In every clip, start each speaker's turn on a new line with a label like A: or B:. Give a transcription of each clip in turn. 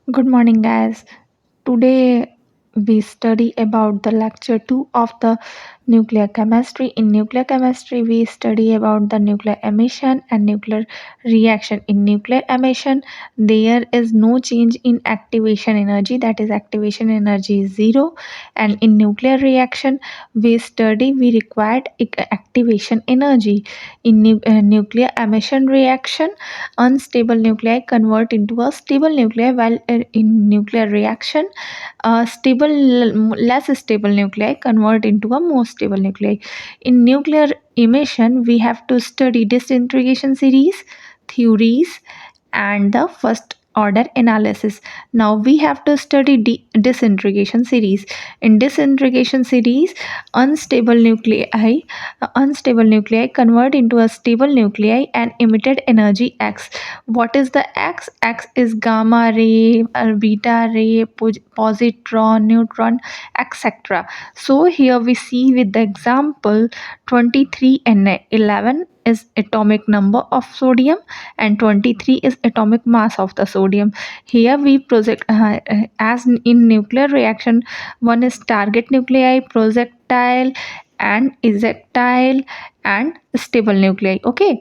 A: Good morning, guys. Today we study about the lecture 2 of the nuclear chemistry. In nuclear chemistry, we study about the nuclear emission and nuclear reaction. In nuclear emission, there is no change in activation energy, that is, activation energy is zero. And in nuclear reaction, we required activation energy. In nuclear emission reaction, unstable nuclei convert into a stable nuclei, while in nuclear reaction less stable nuclei convert into a more stable nuclei. In nuclear emission, we have to study disintegration series, theories, and the first order analysis. Now we have to study disintegration series. In disintegration series, unstable nuclei unstable nuclei convert into a stable nuclei and emitted energy X. What is the X? X is gamma ray, beta ray, positron, neutron, etc. So here we see with the example 23 and 11 is atomic number of sodium and 23 is atomic mass of the sodium. Here we project as in nuclear reaction, one is target nuclei, projectile and ejectile and stable nuclei. Okay,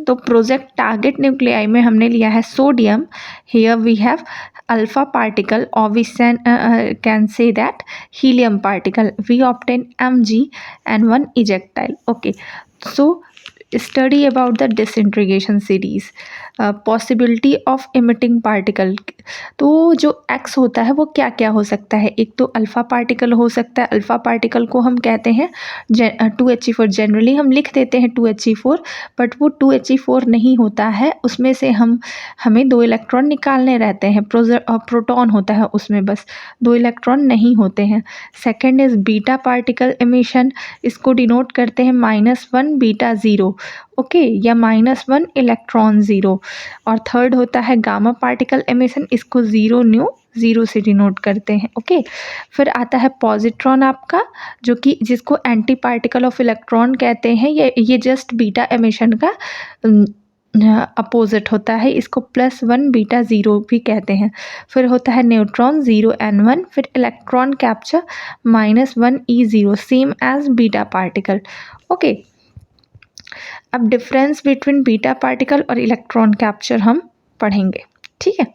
A: तो project target nuclei में हमने लिया है sodium. Here we have alpha particle और we can say that helium particle. We obtain Mg and one ejectile. Okay, so study about the disintegration series, possibility of emitting particle. तो जो X होता है वो क्या क्या हो सकता है? एक तो अल्फ़ा पार्टिकल हो सकता है. अल्फ़ा पार्टिकल को हम कहते हैं 2He4. जनरली हम लिख देते हैं 2He4, बट वो 2He4 नहीं होता है. उसमें से हमें 2 इलेक्ट्रॉन निकालने रहते हैं. प्रोटॉन होता है उसमें, बस 2 इलेक्ट्रॉन नहीं होते हैं. Second is beta particle emission. इसको डिनोट करते हैं -1 बीटा 0. ओके, या -1 इलेक्ट्रॉन 0. और थर्ड होता है गामा पार्टिकल एमिशन. इसको 0 न्यू 0 से डिनोट करते हैं. ओके, फिर आता है पॉजिट्रॉन आपका, जो कि जिसको एंटी पार्टिकल ऑफ इलेक्ट्रॉन कहते हैं. ये जस्ट बीटा एमिशन का अपोजिट होता है. इसको +1 बीटा 0 भी कहते हैं. फिर होता है न्यूट्रॉन 0n1. फिर electron capture -1 E0 same as beta particle. Okay, अब डिफरेंस बिटवीन बीटा पार्टिकल और इलेक्ट्रॉन कैप्चर हम पढ़ेंगे. ठीक है,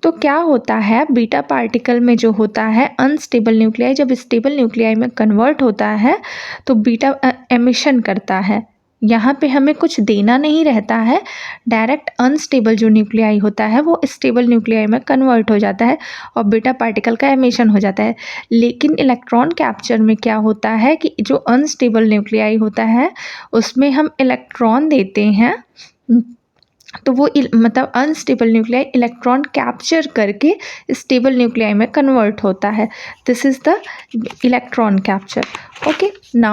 A: तो क्या होता है बीटा पार्टिकल में? जो होता है अनस्टेबल न्यूक्लियाई, जब स्टेबल न्यूक्लियाई में कन्वर्ट होता है तो बीटा एमिशन करता है. यहाँ पे हमें कुछ देना नहीं रहता है, डायरेक्ट अनस्टेबल जो न्यूक्लियाई होता है वो स्टेबल न्यूक्लियाई में कन्वर्ट हो जाता है और बीटा पार्टिकल का एमिशन हो जाता है. लेकिन इलेक्ट्रॉन कैप्चर में क्या होता है कि जो अनस्टेबल न्यूक्लियाई होता है उसमें हम इलेक्ट्रॉन देते हैं, तो वो मतलब अनस्टेबल न्यूक्लियाई इलेक्ट्रॉन कैप्चर करके स्टेबल न्यूक्लियाई में कन्वर्ट होता है. This is the electron capture. Okay, now